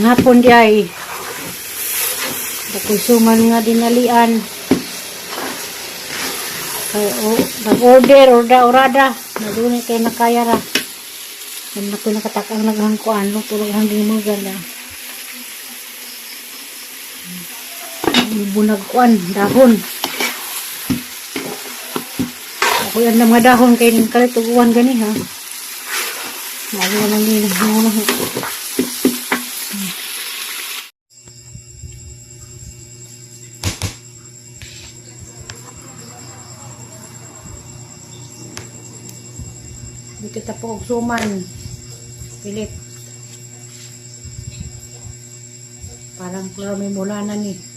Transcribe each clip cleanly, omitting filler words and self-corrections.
Ang hapon di ay nakusuman nga dinalian. Ay, nag-order, orada. Nadunay kay nakaya ra. Yan na ko nakatakang naghangkuan. Tulog ang dimugan na. Bunagkuan, dahon. Ako yan na mga dahon kay kalituguan gani ha. Lagi naman din. Di kita po suman. Pilit. Parang klaro may mula na ni.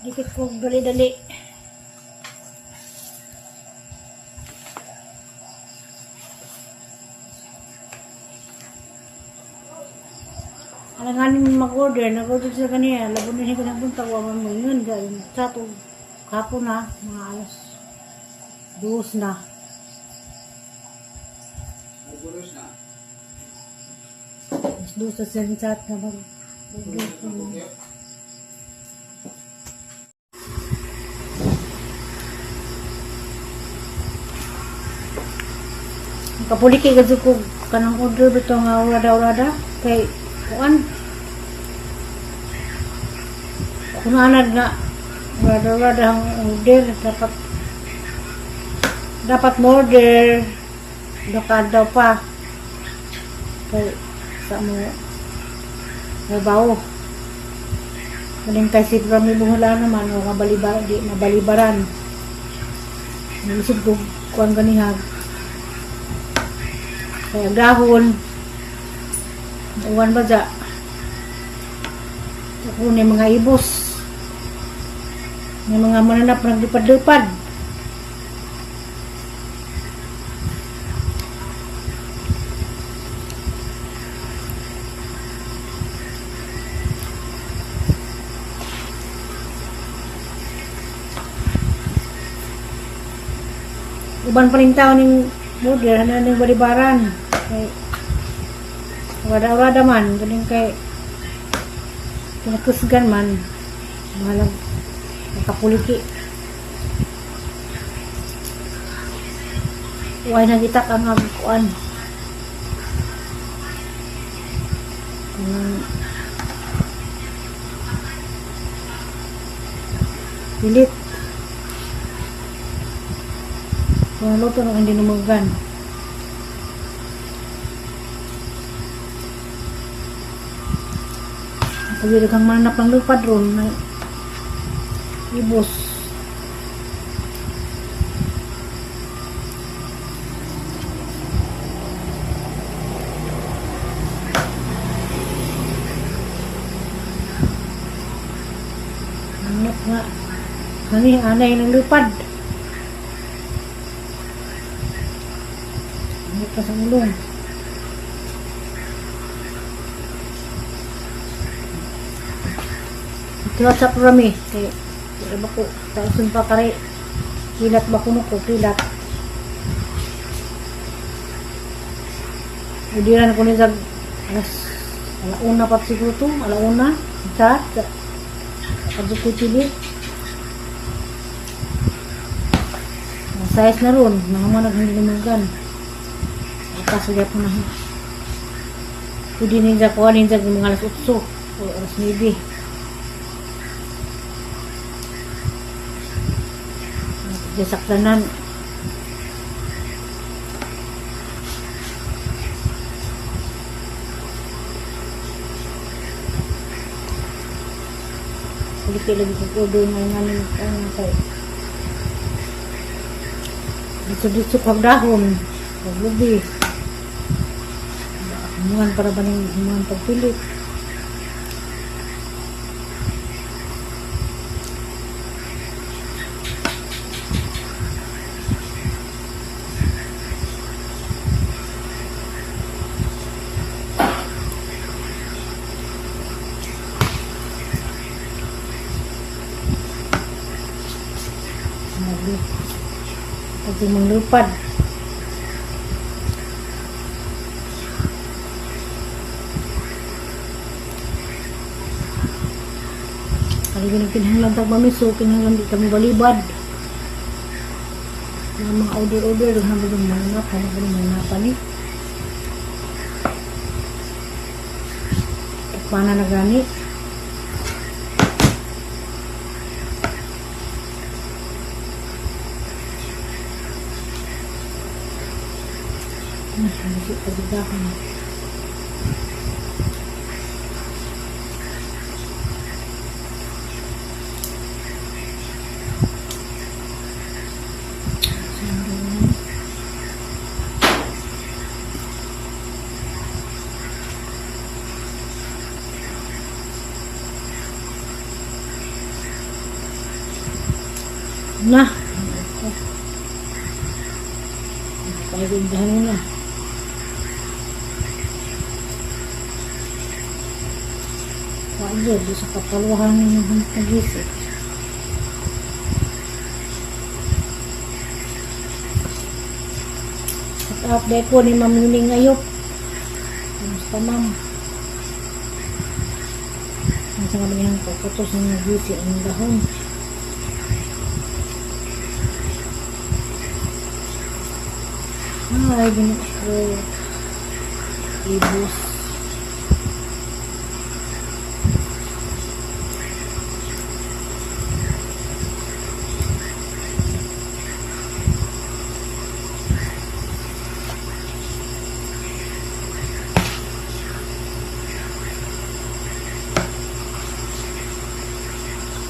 Dikit ko dali-dali. Alanganin mag-order. Nag-order sa kanya. Labon na siya pinapunta. Waman mo yun. Sa ito, kapo na. Mga alas 2 na. Alas 2 sa sensat na mag-order ko na. Kapuliki gadyo ko kanang order bito nga urada kay kuan kung anad nga urada ang order dapat mo order daw pa kay sa mo trabaho kaling kay si Rami Bunghula naman o mabalibaran naisip ko kuan ganihag kaya dahon uwan ba dya ako na mga ibos may mga mananap nagdipad-dipad uban pa rin tao ning order na ning balibaran kay wada man galing kay pinakusgan man mahalang nakapuliki huwag nagitak ang agkuan pilit kung luto nung hindi numugan. Pagkira kang mananap ng lupad ron na ibos. Mananap nga. Kani anay ng lupad. Sa ulong ito sa prami kaya ba ko taosun pa kare kilat ba ko kilat udiran ko nila alas alauna pa siguro to alauna sa kadto ko chili size na ron mga manag hindi lumagan kasuya po na pwede ninja ko ninja mga alas 8 o alas 9 saklanan Kuliti lagi ko order nga nga kay. Dito kag dahon. Kag lubi. Humuhan para ba ng humuhan pagpilit. Pag manglupad. Kali kinahanglan tag mamiso, kinahanglan di kami balibad. Mga order hanggang ng mga hanapan ni. Pana na gani. Masih pagdahan. Nah, pagdahan mo na. Wajar di sa kapaluhan ng pag-isip. At update po ni Ma'am Nuning Ayop. Kamusta ma'am? Ang sa kami ng pagputos ng nag-isip ang dahon. Ay, binit ko. Ibus.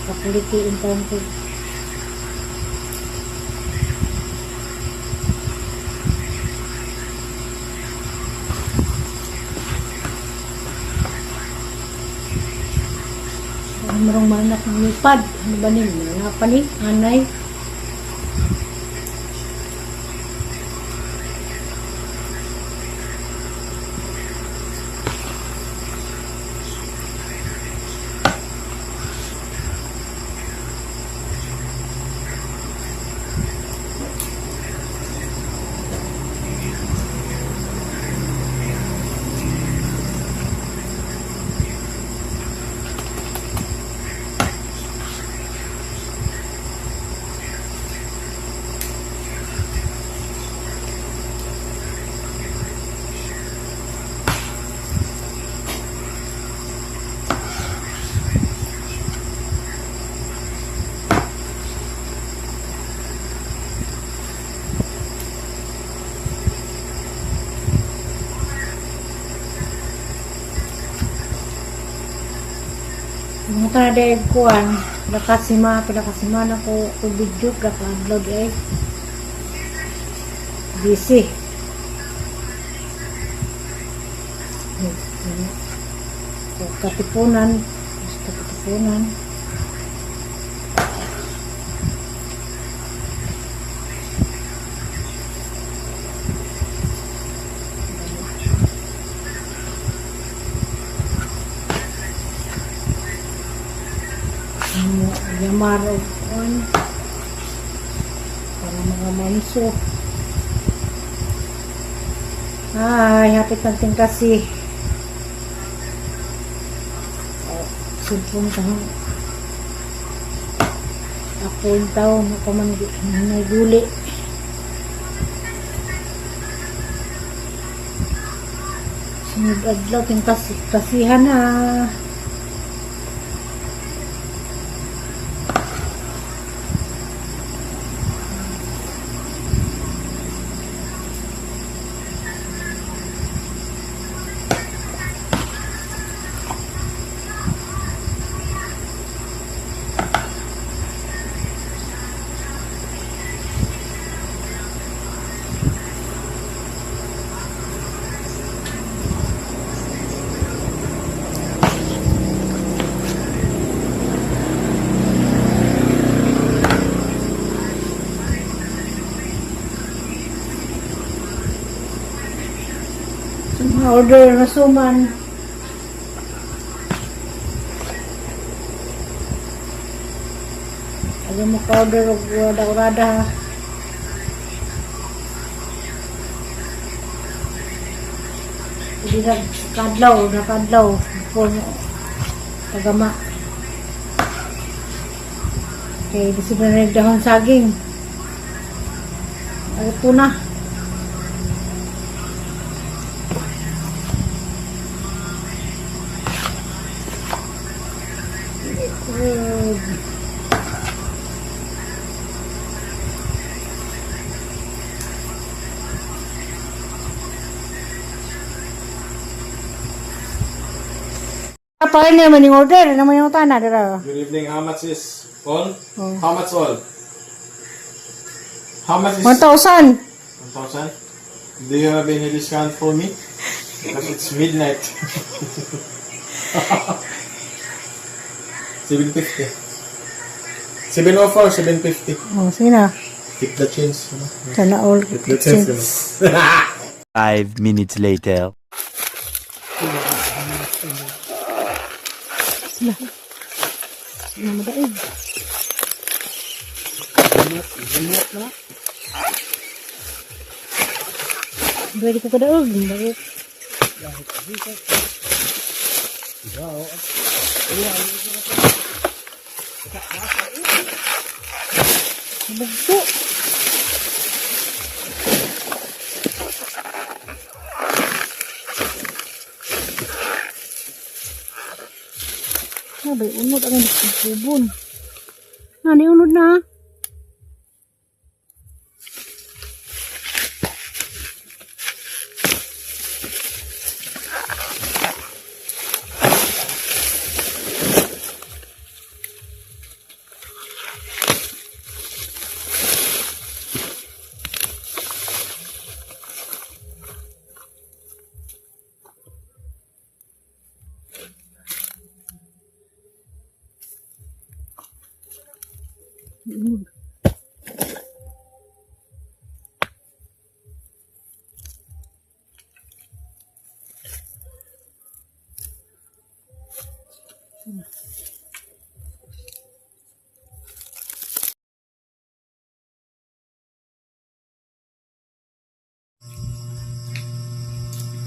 Kapulitiin tayo ko. Marong manak ng lipad. Ano ba nil? Mga panig, anay. Mga tanadayag kuhan, pinakasima na ko video, kaka-upload ay busy. Katipunan. Yamar o para mga manso. Ay, hapit natin kasi sulpon taon apon taon may guli sunod adlaw ting kasihan na. Order na suman. Ayaw mo ka-order o urada-urada ha. Hindi na nakadlaw. For pagama. Okay, di sila na dahon saging. Ay po na. Apa ini naman yung order? Ano naman yung tanah? Good evening. How much is all? Oh. How much all? How much is 1,000. 1,000? Do you have any discount for me? Because it's midnight. 750. 704, 750. Oh, sige na. Keep the change. Sana all. Keep the change. 5 minutes later. Madaig. Pwede ko kadaog. Bakit? Bugso. Sabay, unod ang nagpupubon. Nani, unod na.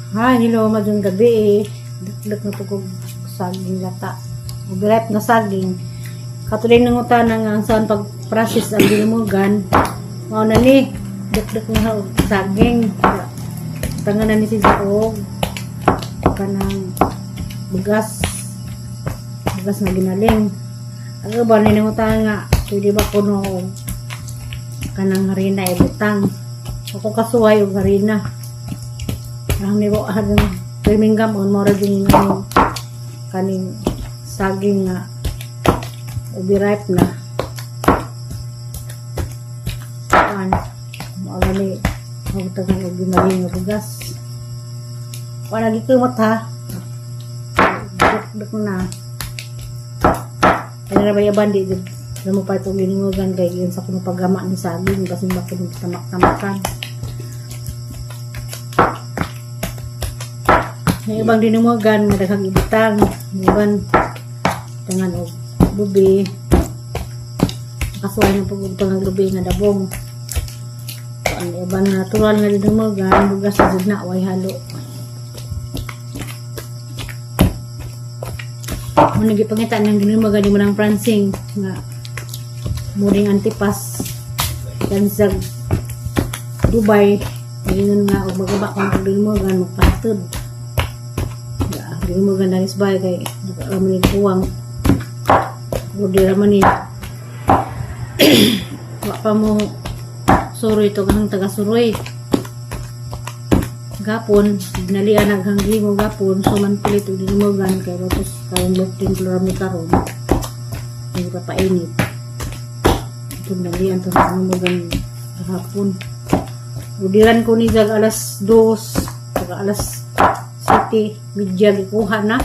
Ha, hello, madung gabi eh. Duk na pagkog saging lata. Uberep na saging. Katuloy ng utana nga saan pag-process ang ginumugan. Mao na ni, duk na saging. Tangan na ni si Jaog. Kanang bugas. Bugas na ginaling. Ang ba ni ng utana nga, pwede ba kuno kanang harina ibutang. Ako kasuway og harina. Ang nibo hadang Birmingham on mora din ng kaning saging nga ubi ripe na. Kuan mo ni magtagan og ginaling nga bugas. Kuan lagi kumot ha. Duk na. Ano na ba yaban di mo pa ito giningugan kay yun sa kuno paggama ni saging kasi bakit tamak-tamakan. Yung ibang dinumogan, madaghang ibutang. Yung ibang tangan o lubi. Kasuhay ng pag-ubutang ng lubi nga dabong. Yung ibang natural nga dinumogan, bugas na dun na, way halo. Munigi pangitaan ng dinumogan, di mo ng pransing nga muring antipas. Yan sa Dubai, ngayon nga, o magaba kong dinumogan, magpatod. Hindi mo ganda is bay kay raman ni kuwang hindi raman ni wak pa mo suroy to kang taga suroy gapon ginalian naghanggi mo gapon so man pilit hindi mo gan kay tapos kayong loktin plurami karon hindi pa painit ito nalian to mo gan hapon budiran ko ni jag alas 2 taga alas City, media gikuha na.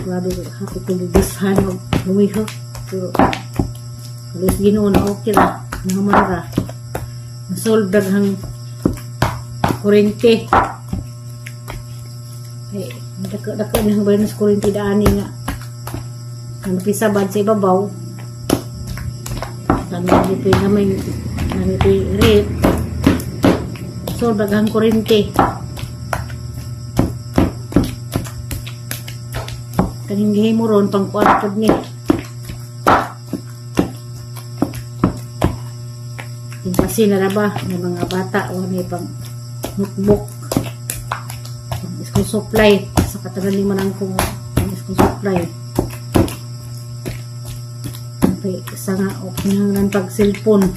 Grabe, happy to bibishan o lumihok. Pero, alis ginoo na okay la. Nahamara. Nasolve daghang kurente. Dako na ang bayan sa kurinti daani nga. Ang pisabad sa ibabaw. Nangipin na may nangipin rip. So, daghang kurinti. Kaning gihimo ron pang kuartod ni. Yung kasi na ba ng mga bata o may pang notebook. School supply. Sa katagal ni manang kong school supply. Okay, isa nga o pinangalan pag cellphone.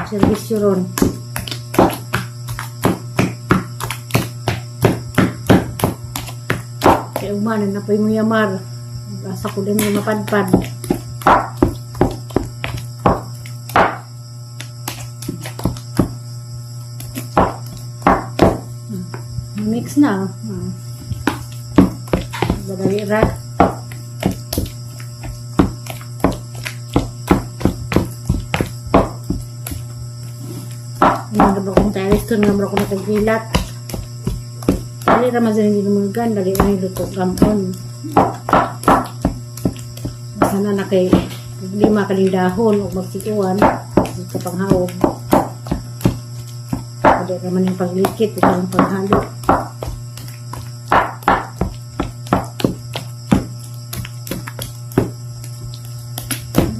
Servisyo ron. Kaya umanan na po yung yamar. Asa ko din yung mapadpad. Mix na. Badali ra. Ano ba kung tayo ito nga ba kung nakagilat. Dali ra mazin hindi numugan. Dali ra yung luto gamon. Sana na kay lima kaling dahon o magsikuan. Ito panghawag. Dali naman yung paglikit. Ito yung paghalo.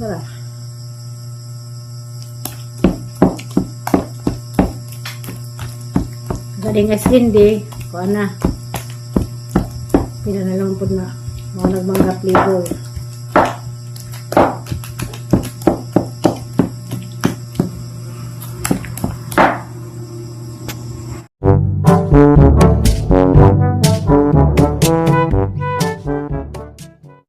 Tara. Galing as hindi, kuha na. Pinanalang po na mga nagmangga flavor.